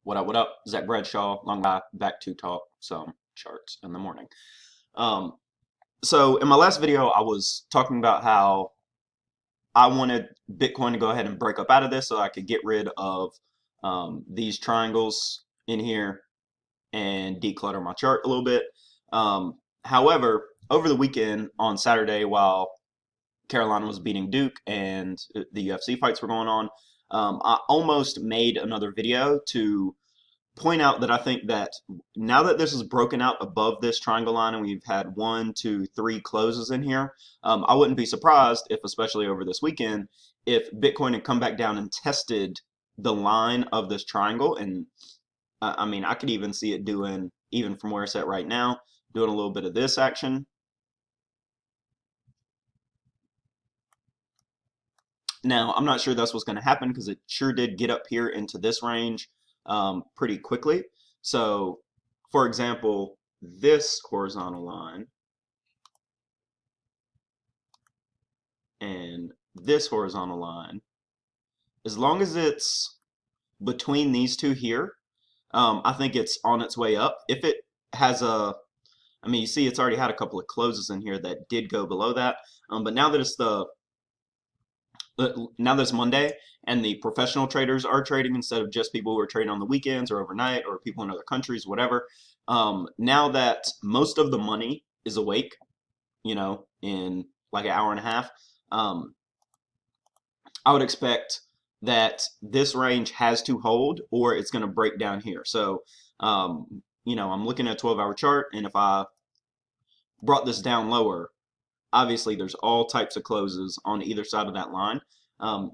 What up? Zach Bradshaw, long back to talk some charts in the morning. Um, so in my last video, I was talking about how I wanted Bitcoin to go ahead and break up out of this so I could get rid of these triangles in here and declutter my chart a little bit. However, over the weekend on Saturday, while Carolina was beating Duke and the UFC fights were going on, I almost made another video to point out that I think that now that this is broken out above this triangle line and we've had one, two, three closes in here, I wouldn't be surprised if, especially over this weekend, if Bitcoin had come back down and tested the line of this triangle. And I mean, I could even see it doing, even from where it's at right now, doing a little bit of this action. Now, I'm not sure that's what's going to happen because it sure did get up here into this range pretty quickly. So, for example, this horizontal line and this horizontal line, as long as it's between these two here, I think it's on its way up. If it has I mean, you see it's already had a couple of closes in here that did go below that. But now that it's now that it's Monday and the professional traders are trading instead of just people who are trading on the weekends or overnight or people in other countries, whatever. Now that most of the money is awake, in like an hour and a half, um, I would expect that this range has to hold or it's going to break down here. So, I'm looking at a 12-hour chart, and if I brought this down lower, obviously there's all types of closes on either side of that line.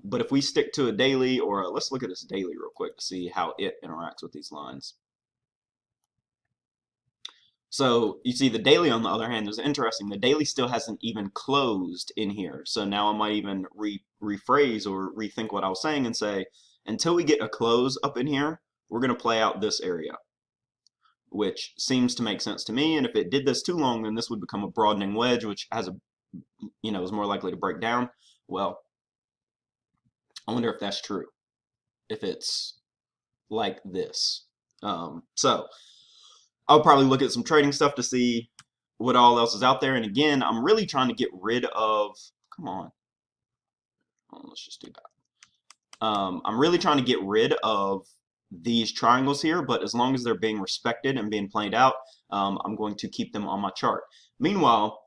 But if we stick to a daily, or let's look at this daily real quick to see how it interacts with these lines. So you see the daily, on the other hand, is interesting. The daily still hasn't even closed in here. So now I might even rephrase or rethink what I was saying and say, until we get a close up in here, we're going to play out this area, which seems to make sense to me. And if it did this too long, then this would become a broadening wedge, which is more likely to break down. Well, I wonder if that's true, if it's like this. So I'll probably look at some trading stuff to see what all else is out there. And again, I'm really trying to get rid of, come on, let's just do that. I'm really trying to get rid of these triangles here, but as long as they're being respected and being played out, I'm going to keep them on my chart. Meanwhile,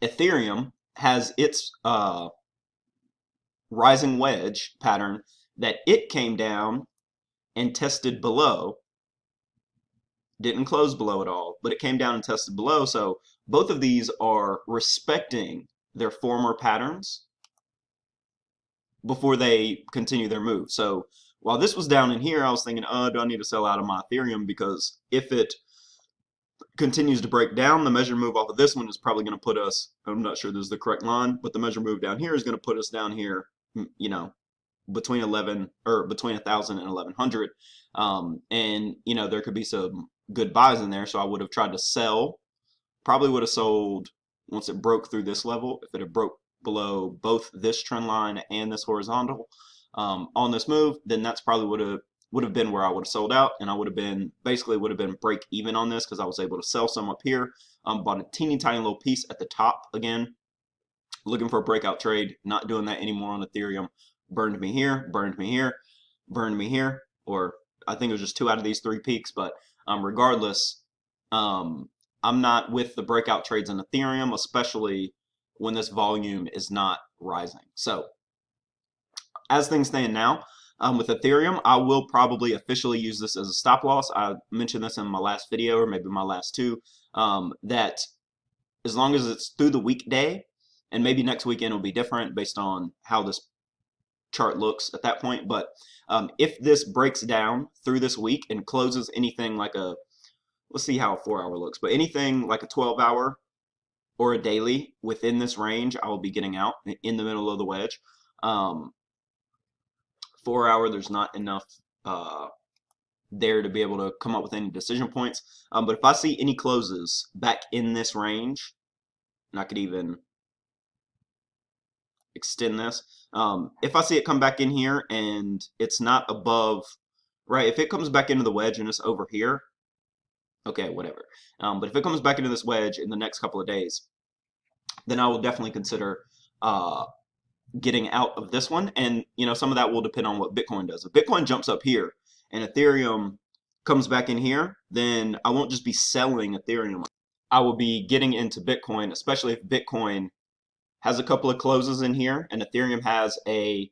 Ethereum has its rising wedge pattern that it came down and tested below. Didn't close below at all, but it came down and tested below. So both of these are respecting their former patterns before they continue their move. So while this was down in here, I was thinking, do I need to sell out of my Ethereum? Because if it continues to break down, the measure move off of this one is probably going to put us, I'm not sure this is the correct line, but the measure move down here is going to put us down here, between 1,000 and 1,100. And there could be some good buys in there. So I would have tried to sell. Probably would have sold once it broke through this level. If it had broke below both this trend line and this horizontal on this move, then that's probably would have been where I would have sold out, and I would have been break even on this because I was able to sell some up here. Bought a teeny tiny little piece at the top again, looking for a breakout trade. Not doing that anymore on Ethereum. Burned me here, burned me here, burned me here, or I think it was just two out of these three peaks. But regardless, um, I'm not with the breakout trades in Ethereum, especially when this volume is not rising. So as things stand now, with Ethereum, I will probably officially use this as a stop loss. I mentioned this in my last video, or maybe my last two, that as long as it's through the weekday, and maybe next weekend will be different based on how this chart looks at that point. But if this breaks down through this week and closes anything like let's see how a 4-hour looks, but anything like a 12-hour or a daily within this range, I will be getting out in the middle of the wedge. 4-hour, there's not enough there to be able to come up with any decision points. But if I see any closes back in this range, and I could even extend this. If I see it come back in here and it's not above right? If it comes back into the wedge and it's over here, okay, whatever. But if it comes back into this wedge in the next couple of days, then I will definitely consider uh, getting out of this one. And some of that will depend on what Bitcoin does. If Bitcoin jumps up here and Ethereum comes back in here, then I won't just be selling Ethereum. I will be getting into Bitcoin, especially if Bitcoin has a couple of closes in here and Ethereum has a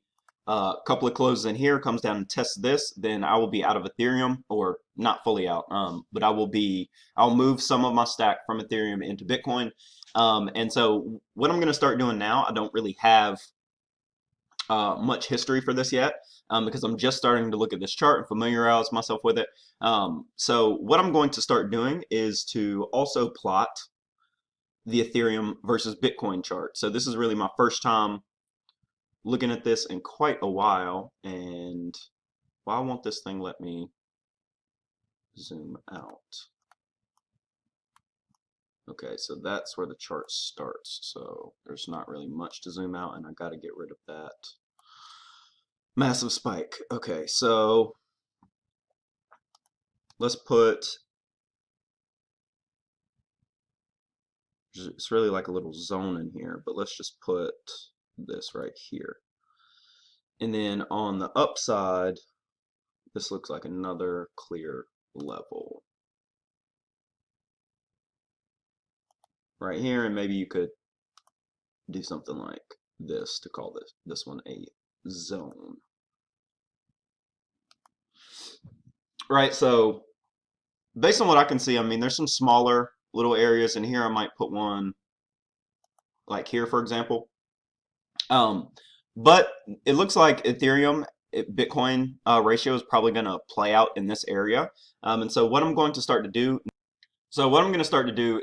couple of closes in here, comes down and tests this, then I will be out of Ethereum, or not fully out, but I'll move some of my stack from Ethereum into Bitcoin. And so what I'm going to start doing now, I don't really have much history for this yet, because I'm just starting to look at this chart and familiarize myself with it. So what I'm going to start doing is to also plot the Ethereum versus Bitcoin chart. So this is really my first time looking at this in quite a while, and why won't this thing let me zoom out? Okay, so that's where the chart starts. So there's not really much to zoom out, and I got to get rid of that massive spike. Okay, so let's put, it's really like a little zone in here, but let's just put this right here. And then on the upside, this looks like another clear level right here, and maybe you could do something like this to call this one a zone. Right, so based on what I can see, I mean, there's some smaller little areas in here. I might put one like here, for example. But it looks like Ethereum Bitcoin ratio is probably going to play out in this area. And so what I'm going to start to do,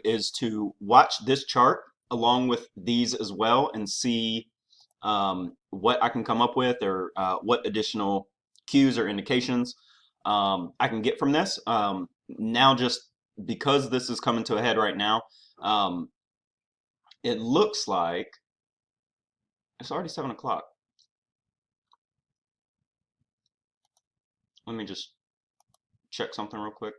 is to watch this chart along with these as well and see what I can come up with, or what additional cues or indications I can get from this. Now, just because this is coming to a head right now, it looks like it's already 7 o'clock. Let me just check something real quick.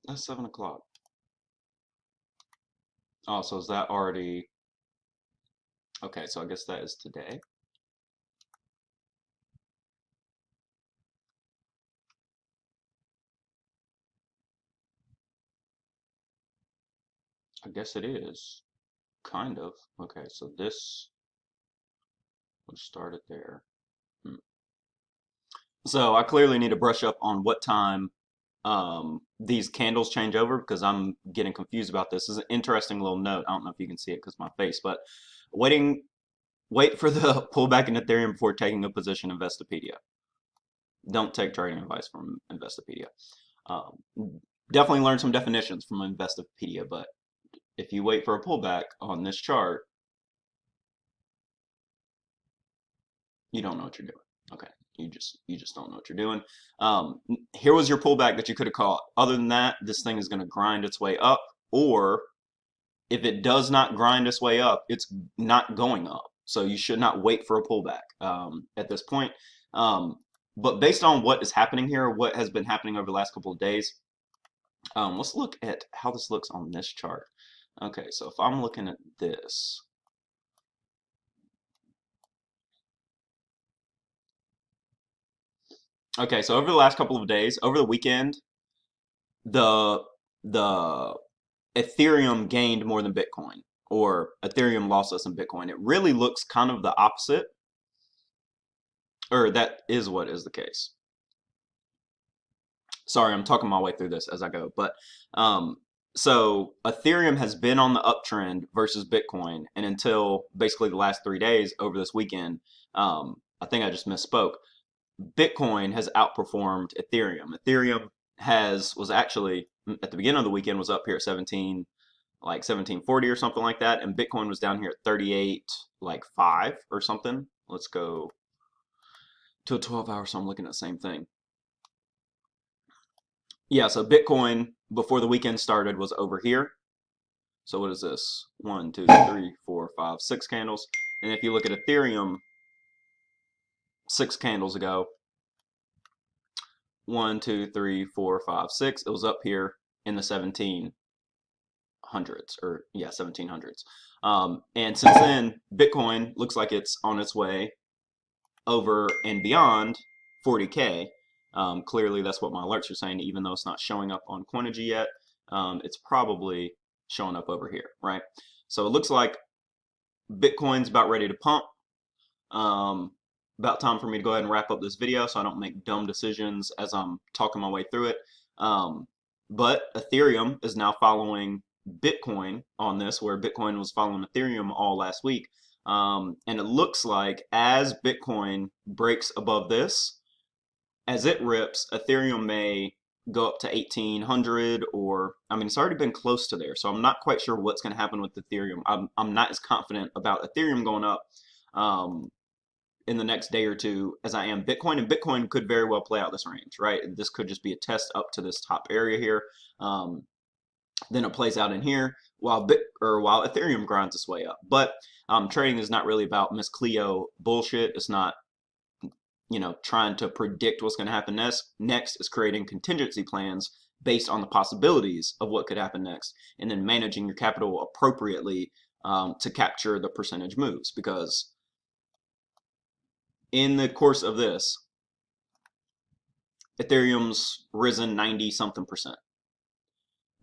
That's 7 o'clock. Oh, so is that already... Okay, so I guess that is today. I guess it is. Kind of. Okay, so this would start it there. So I clearly need to brush up on what time these candles change over, because I'm getting confused about this. This is an interesting little note. I don't know if you can see it because of my face, but wait for the pullback in Ethereum before taking a position in Investopedia. Don't take trading advice from Investopedia. Um, Definitely learn some definitions from Investopedia, but if you wait for a pullback on this chart, you don't know what you're doing. Okay, you just don't know what you're doing. Here was your pullback that you could have caught. Other than that, this thing is going to grind its way up, or if it does not grind its way up, it's not going up. So you should not wait for a pullback at this point. But based on what is happening here, what has been happening over the last couple of days, let's look at how this looks on this chart. Okay, so if I'm looking at this, okay, so over the last couple of days, over the weekend, the the Ethereum gained more than Bitcoin, or Ethereum lost less than Bitcoin. It really looks kind of the opposite, or that is what is the case. Sorry, I'm talking my way through this as I go, but so Ethereum has been on the uptrend versus Bitcoin, and until basically the last 3 days over this weekend, I think I just misspoke. Bitcoin has outperformed Ethereum. Ethereum was actually at the beginning of the weekend was up here at 17, like 1740 or something like that, and Bitcoin was down here at 38, like 5 or something. Let's go to a 12 hour, so I'm looking at the same thing. Yeah, so Bitcoin before the weekend started was over here. So what is this? 1, 2, 3, 4, 5, 6 candles. And if you look at Ethereum 6 candles ago, 1, 2, 3, 4, 5, 6, it was up here in the 1700s, or yeah, 1700s. And since then, Bitcoin looks like it's on its way over and beyond 40K. Clearly, that's what my alerts are saying, even though it's not showing up on Coinigy yet. It's probably showing up over here, right? So it looks like Bitcoin's about ready to pump. About time for me to go ahead and wrap up this video so I don't make dumb decisions as I'm talking my way through it. But Ethereum is now following Bitcoin on this, where Bitcoin was following Ethereum all last week. And it looks like as Bitcoin breaks above this, as it rips, Ethereum may go up to 1800, or I mean, it's already been close to there. So I'm not quite sure what's going to happen with Ethereum. I'm not as confident about Ethereum going up in the next day or two as I am Bitcoin, and Bitcoin could very well play out this range, right? This could just be a test up to this top area here. Then it plays out in here while while Ethereum grinds its way up. But trading is not really about Miss Cleo bullshit. It's not, you know, trying to predict what's going to happen next. Next is creating contingency plans based on the possibilities of what could happen next, and then managing your capital appropriately to capture the percentage moves. Because in the course of this, Ethereum's risen 90 something percent.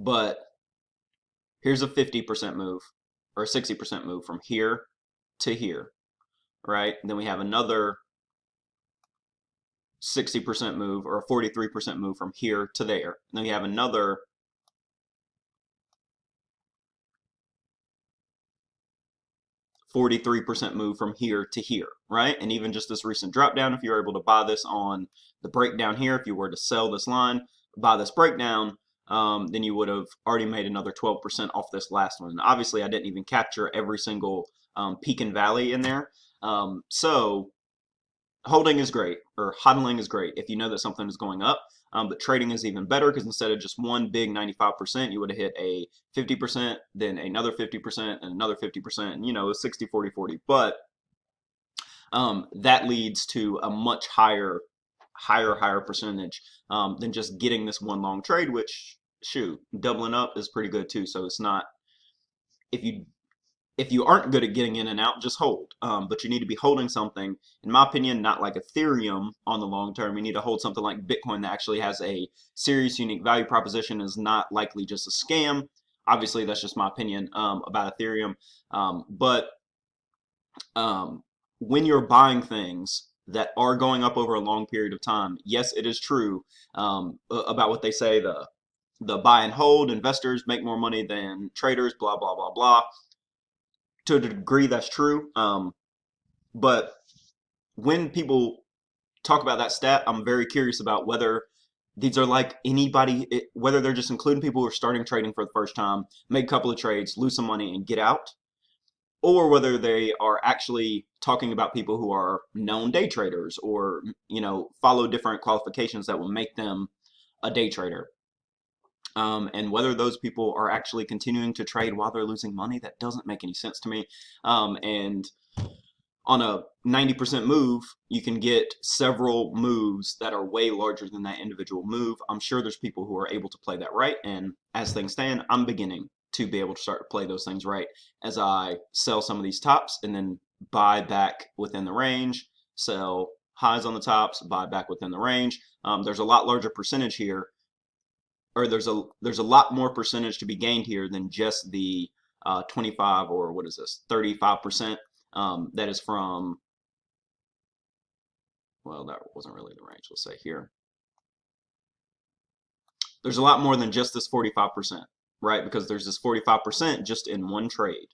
But here's a 50% move or a 60% move from here to here, right? And then we have another 60% move or a 43% move from here to there. And then we have another 43% move from here to here, right? And even just this recent drop down, if you were able to buy this on the breakdown here, if you were to sell this line, buy this breakdown, then you would have already made another 12% off this last one. And obviously, I didn't even capture every single peak and valley in there. So holding is great, or hodling is great if you know that something is going up. But trading is even better, because instead of just one big 95%, you would have hit a 50%, then another 50%, and another 50%, and you know, 60, 40, 40. But that leads to a much higher percentage than just getting this one long trade, which, shoot, doubling up is pretty good too. So it's not, if you aren't good at getting in and out, just hold. But you need to be holding something, in my opinion, not like Ethereum on the long term. You need to hold something like Bitcoin that actually has a serious unique value proposition, is not likely just a scam. Obviously, that's just my opinion about Ethereum. But when you're buying things that are going up over a long period of time, yes, it is true about what they say, the buy and hold investors make more money than traders, blah, blah, blah, blah. To a degree, that's true. But when people talk about that stat, I'm very curious about whether these are like anybody, whether they're just including people who are starting trading for the first time, make a couple of trades, lose some money, and get out, or whether they are actually talking about people who are known day traders, or, you know, follow different qualifications that will make them a day trader. And whether those people are actually continuing to trade while they're losing money, that doesn't make any sense to me. And on a 90% move, you can get several moves that are way larger than that individual move. I'm sure there's people who are able to play that right. And as things stand, I'm beginning to be able to start to play those things right as I sell some of these tops and then buy back within the range, sell highs on the tops, buy back within the range. There's a lot larger percentage here, or there's a lot more percentage to be gained here than just the 25, or what is this, 35% that is from, well, that wasn't really the range, let's say here. There's a lot more than just this 45%, right? Because there's this 45% just in one trade,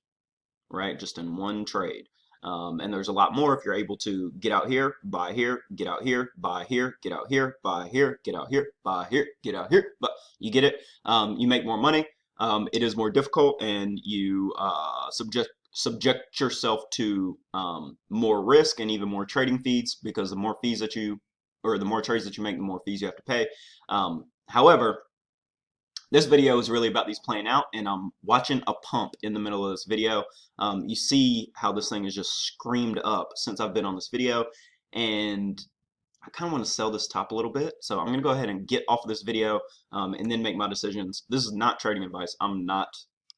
right? Just in one trade. And there's a lot more if you're able to get out here, buy here, get out here, buy here, get out here, buy here, get out here, buy here, get out here. But you get it. You make more money. It is more difficult, and you subject yourself to more risk and even more trading fees, because the more fees that you, or the more trades that you make, the more fees you have to pay. However, this video is really about these playing out, and I'm watching a pump in the middle of this video. You see how this thing is just screamed up since I've been on this video, and I kind of want to sell this top a little bit. So I'm going to go ahead and get off of this video and then make my decisions. This is not trading advice. I'm not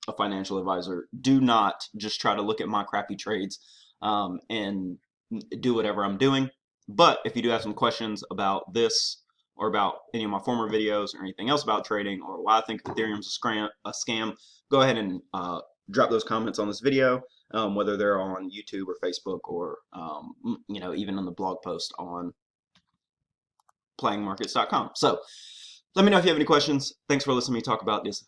a financial advisor. Do not just try to look at my crappy trades and do whatever I'm doing. But if you do have some questions about this or about any of my former videos or anything else about trading or why I think Ethereum's a scam, go ahead and drop those comments on this video, whether they're on YouTube or Facebook or even on the blog post on playingmarkets.com. So let me know if you have any questions. Thanks for listening to me talk about this,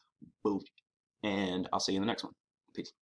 and I'll see you in the next one. Peace.